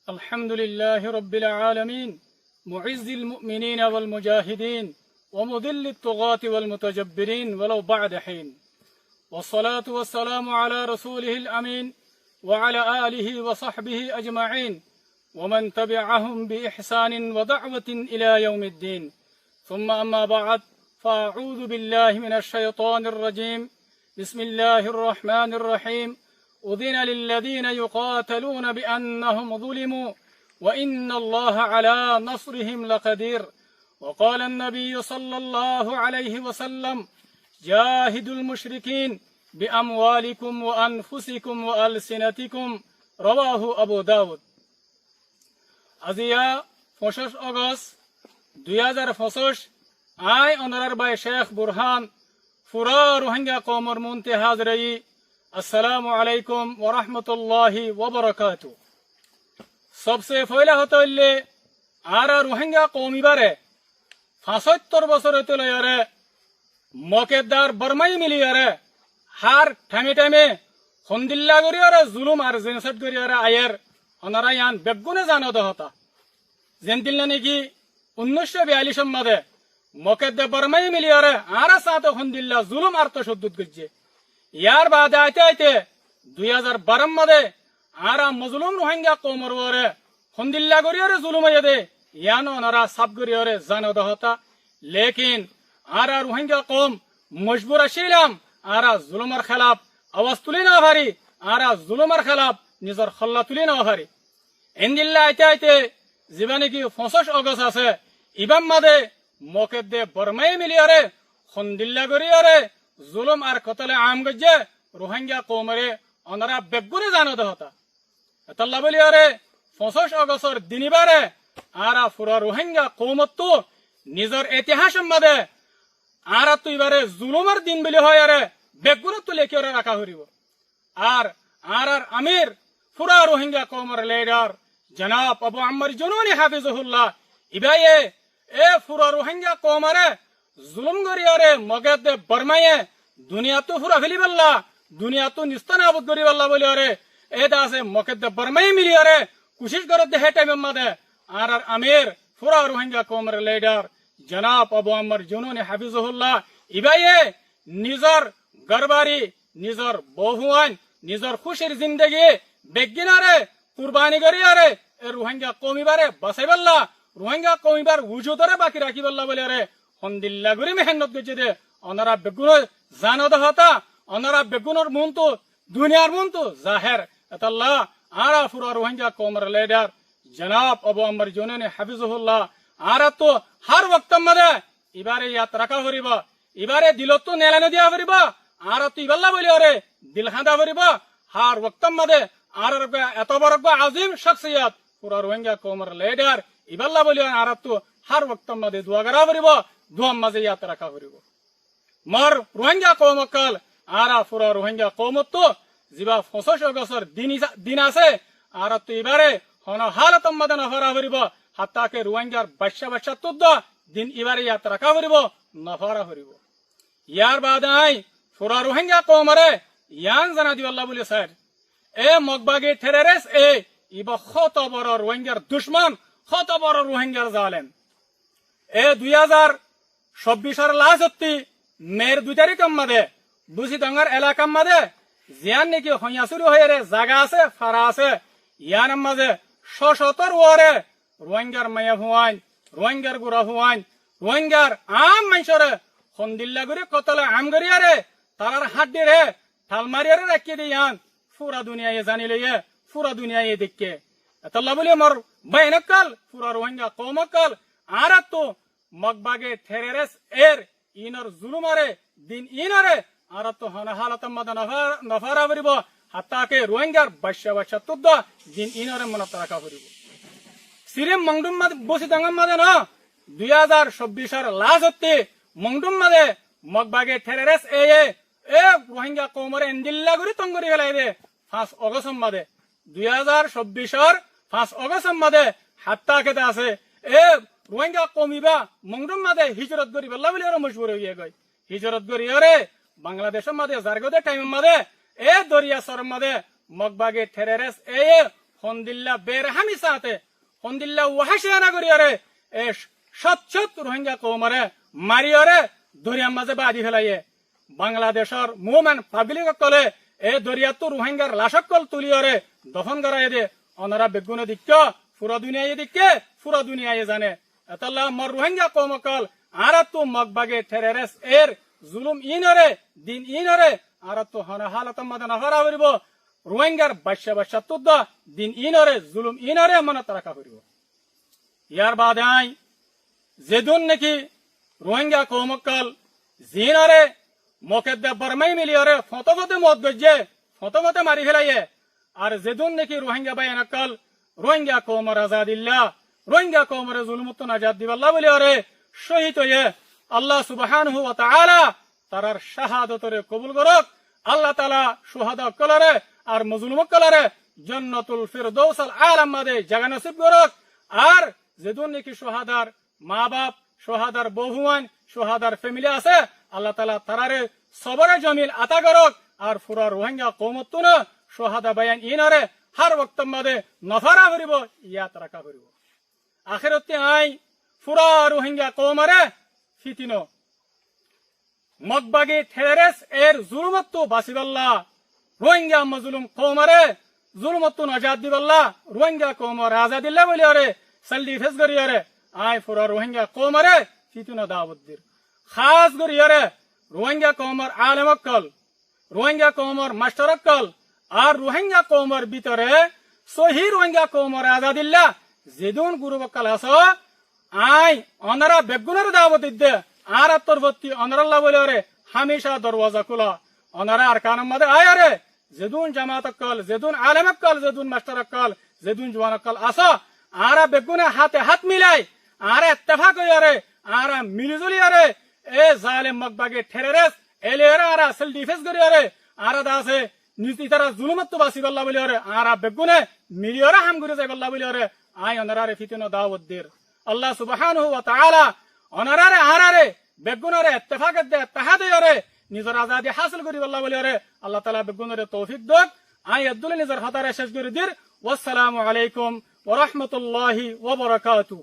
الحمد لله رب العالمين معز المؤمنين والمجاهدين ومذل الطغاة والمتجبرين ولو بعد حين، والصلاة والسلام على رسوله الأمين وعلى آله وصحبه أجمعين ومن تبعهم بإحسان ودعوة إلى يوم الدين، ثم أما بعد، فأعوذ بالله من الشيطان الرجيم. بسم الله الرحمن الرحيم. أذن للذين يقاتلون بأنهم ظلموا وإن الله على نصرهم لقدير. وقال النبي صلى الله عليه وسلم: جاهدوا المشركين بأموالكم وأنفسكم وألسنتكم. رواه أبو داود. আজিয়া 25 আগস্ট 2025 আই অনারার বাই শেখ বুরহান ফুরা রোহিঙ্গা কওমর মুনতে হাজরাই। আসসালামু আলাইকুম ওয়া রাহমাতুল্লাহি ওয়া বারাকাতু। সবসে পয়লা হতইলে আর রোহিঙ্গা কওমিবারে 75 বছর হতে লয়ারে মকেদার বর্মাই মিলিয়ারে হার ঠামে ঠামে হন্দিল্লা গরিয়ারে জুলুম আর জেনসাইড গরিয়ারে আয়ের অনারা ইয়ান বেগুনে জানো দহতা জেনতিল নাকি 1942 মাদে মকেদে বর্মাই মিলিয়ারে আর সাথে হন্দিল্লা জুলুম আর তো সদ্দুত গজ্জে। ইয়ার বাদে আইতে আইতে 2012 মাদে আর মজলুম রোহিঙ্গা কওমর ওরে হন্দিল্লা গরিয়ারে জুলুম আইদে ইয়ান অনারা সাব গরিয়ারে জানো দহতা। লেকিন আর রোহিঙ্গা কওম মজবুর আছিলাম আর জুলুমের খেলাফ আওয়াজ তুলি না পারি, আর জুলুমের খেলাফ নিজের খল্লা তুলি না পারি। এন্দিল্লা আইতে আইতে জীবনে কি 25 আগস্ট আছে ইবাম মাদে মকেদে বর্মাই মিলিয়ারে হন্দিল্লা গরিয়ারে জুলুম আর কতলে আম গজ্জে রোহিঙ্গা কওমরে অনারা বেগুনে জানো দহতা। এতল্লা বলিয়ারে 25 আগস্টর দিনিবারে আর পুরা রোহিঙ্গা কওমত নিজের ইতিহাস মাদে আর তো এবারে জুলুমের দিন বলি হয় আরে বেগুনে তো লেখি রাখা হরিব। আর আর আমির পুরা রোহিঙ্গা কওমর লিডার জনাব আবু আম্মার জুনুনি হাফিজুল্লাহ ইবায়ে এ পুরা রোহিঙ্গা কওমরে জুলুম গরিয়ারে মগেদে বর্মায়ে দুনিয়া তো পুরা ফেলি বললা, দুনিয়া তো নিস্তানাবুদ করি বললা বলি আরে এটা আছে মগেদে বর্মাই মিলি আরে কোশিশ করতে হে টাইম মাদে আর আমির পুরা রোহিঙ্গা কওমর লিডার জনাব আবু আম্মার জুনুনি হাফিজুল্লাহ ইবায়ে নিজর গরবারি নিজর বহুয়ান নিজর খুশির জিন্দগি বেগিনারে কুরবানি করিয়ারে এ রোহিঙ্গা কওমিবারে বাঁচাই বললা, রোহিঙ্গা কওমিবার উজুদরে বাকি রাখি বললা বলে আরে হন্দিল্লা গরি মেহনত গেছে দে অনারা বেগুন জানো দহতা। অনারা বেগুনের মন তো দুনিয়ার মন তো জাহের এতাল্লাহ আর পুরা রোহিঙ্গা কওমর লিডার জনাব আবু আম্মার জুনুনি হাফিজুল্লাহ আর তো হার ওয়াক্ত মাদে এবারে ইয়াত রাখা হরিবা, এবারে দিলত তো নেলানো দিয়া হরিবা আর তো ইবাল্লা বলি আরে দিল খাঁদা হরিবা হার ওয়াক্ত মাদে আর এত বড় আজিম শখসিয়ত পুরা রোহিঙ্গা কওমর লিডার ইবাল্লা বলি আর তো হার ওয়াক্ত মাদে দোয়া করা হরিব, দোয়া মাঝে ইয়াত রাখা হরিব। মর রোহিঙ্গা কওমকাল আর পুরা রোহিঙ্গা কওমত তো জিবা 25 আগস্টর দিন আছে আর তো এবারে হন হালত মাদে নফরা হরিব হাত্তাকে রোহিঙ্গার বাচ্চা তুদ্দ দিন এবারে ইয়াত রাখা হরিব নফরা হরিব। ইয়ার বাদে আই পুরা রোহিঙ্গা কওমরে ইয়ান জানা দিবাল্লা বলি স্যার এ মগবাগে টেররিস্ট এ ইবা কত বড় রোহিঙ্গার দুশ্মন, কত বড় রোহিঙ্গার জালেম। এ 2024 লাস্ট মের 2 তারিখ মাদে বুঝি ডাঙ্গার এলাকা মাদে জিয়ান নাকি হইয়া শুরু হয়ে রে জায়গা আছে ফারা আছে ইয়ান মাঝে 170 ওয়ারে রোহিঙ্গার মায়া হুয়ান রোহিঙ্গার গুড়া হুয়ান রোহিঙ্গার আম মানুষরে হন্দিল্লা করে কতলে আম গরিয়ারে তারার হাড্ডি রে ঠালমারিয়ারে রাখি দিয়ান পুরা দুনিয়ায় জানি লইয়ে পুরা দুনিয়ায় দেখকে এতল্লা বলি মোর বাইনকাল পুরা রোহিঙ্গা কওমকাল আর তো মগবাগে টেররিস্ট এর ইনর জুলুমারে দিন ইনারে আর তো হন হালত মাদা নফারা হরিব হাত্তাকে রোহিঙ্গার বাচ্চা তুদ্দ দিন ইনরে মনত রাখা হরিব। সিরিম মংডুম মাদে বসি দাঙ্গাম মাদে না 2024 লাস্ট মংডুম মাদে মগবাগে টেররিস্ট এ রোহিঙ্গা কওমরে এন্দিল্লা গরি তঙ্গরি গেলাই দে 5 আগস্ট মাদে 2024 5 আগস্ট মাদে হাত্তাকে আছে এ রোহিঙ্গা কওমিবা মংডুম মাদে হিজরত করি বললা বলি আর মশহুর হইয়া গই হিজরত করি আরে বাংলাদেশের মাদে জারগদে টাইম মাদে এ দরিয়া সর মাদে মগবাগে টেররিস্ট এ হন্দিল্লা বেরহামি সাথে হন্দিল্লা ওয়াহাসিয়ানা করিয়ারে এ সচ্ছত রোহিঙ্গা কৌমারে মারিয়রে দরিয়ার মাঝে বাদি ফেলাইয়ে বাংলাদেশের মুভমেন্ট পাবলিক কলে এ দরিয়াতো রোহিঙ্গার লাশকল তুলিয়রে দফন করাই দে অনারা বেগুনে দিক্য পুরা দুনিয়ায় দিক্কে পুরা দুনিয়ায় জানে এতাল্লা মর রোহিঙ্গা কৌমকল আর তো মগবাগে টেরেরেস এর জুলুম ইনরে দিন ইনরে আর তো হালাত মাদে নাফারা করিব রোহিঙ্গার বাচ্চা তুদ্দ দিন ইনরে জুলুম ইনরে মনত রাখা করিব ইয়ার বাদে আই যেদুন নাকি রোহিঙ্গা কৌমকল জিনরে মকেদ্দে বরমাই মিলিয়রে ফতফতে মত গজ্জে ফতফতে মারি ফেলাইয়ে আর যেদুন নাকি রোহিঙ্গা বাইনকল রোহিঙ্গা কৌমর আজাদিল্লাহ রোহিঙ্গা কৌমরে জুলুমুত নাজাদ দিবাল্লাহ বলিয়রে শহীদ হয়ে আল্লাহ সুবহানাহু ওয়া তাআলা তারার শাহাদাতরে কবুল করক আল্লাহ তাআলা শুহাদা কলরে আর মজলুম কলরে জান্নাতুল ফিরদৌস আল আলা মাদে জায়গা নসিব করক আর যেদুন নাকি শাহাদার মা বাপ শাহাদার বহুয়ান শাহাদার ফ্যামিলি আছে আল্লাহ তাআলা তারারে সবরে জমিল আতা করক আর পুরা রোহিঙ্গা কওমতুন শাহাদা বায়ান ইনারে হার ওয়াক্ত মাদে নফারা করিব ইয়াত রাখা করিব আখিরাতে আই পুরা রোহিঙ্গা কওমারে ফিতিনো মগবাগে টেরেস এর জুলুমত বাসিবাল্লাহ রোহিঙ্গা মজলুম কওমারে জুলুমত নাজাদ দিবাল্লাহ রোহিঙ্গা কওমর আজাদিল্লাহ বলিয়ারে সালদি ফেস করিয়ারে আই পুরা রোহিঙ্গা কওমারে ফিতিনো দাওয়াত দির খাস করিয়ারে রোহিঙ্গা কওমর আলেমকল রোহিঙ্গা কওমর মাস্টারকল আর রোহিঙ্গা কওমর ভিতরে সহি রোহিঙ্গা কওমর আজাদিল্লাহ যেদুন গুরুবকল আস আই অনারা বেগুনের দাওয়াত দিতে আর আত্মরবর্তী অনারাল্লাহ বলিয়ারে হামেশা দরওয়াজা খোলা অনারা আর কানম মাদে আয়ারে যেদুন জামাতকল যেদুন আলেমকল যেদুন মাস্টারকল যেদুন জওয়ানকল আস আর বেগুনে হাতে হাত মিলাই আর ইত্তেফাক হইয়ারে আর মিলিজুলিয়ারে এ জালেম মগবাগে টেরেরেস এলেরা আর আসল ডিফেন্স করিয়ারে আর দাসে নীতি তারা জুলুমত বাসিবাল্লাহ বলিয়ারে আর বেগুনে মিলিয়রা হাম করে যাইবাল্লাহ বলিয়ারে আই অনারারে ফিতিনো দাওয়াত দির আল্লাহ সুবহানাহু ওয়া তাআলা অনারারে আরারে বেগুনরে ইত্তেফাক দে ইত্তেহাদ হইয়ারে নিজের আজাদি হাসিল করিবাল্লাহ বলিয়ারে আল্লাহ তাআলা বেগুনরে তৌফিক দক আই আব্দুল নিজের হাতারে শেষ করে দির ওয়াসসালামু আলাইকুম ওয়া রাহমাতুল্লাহি ওয়া বারাকাতুহু।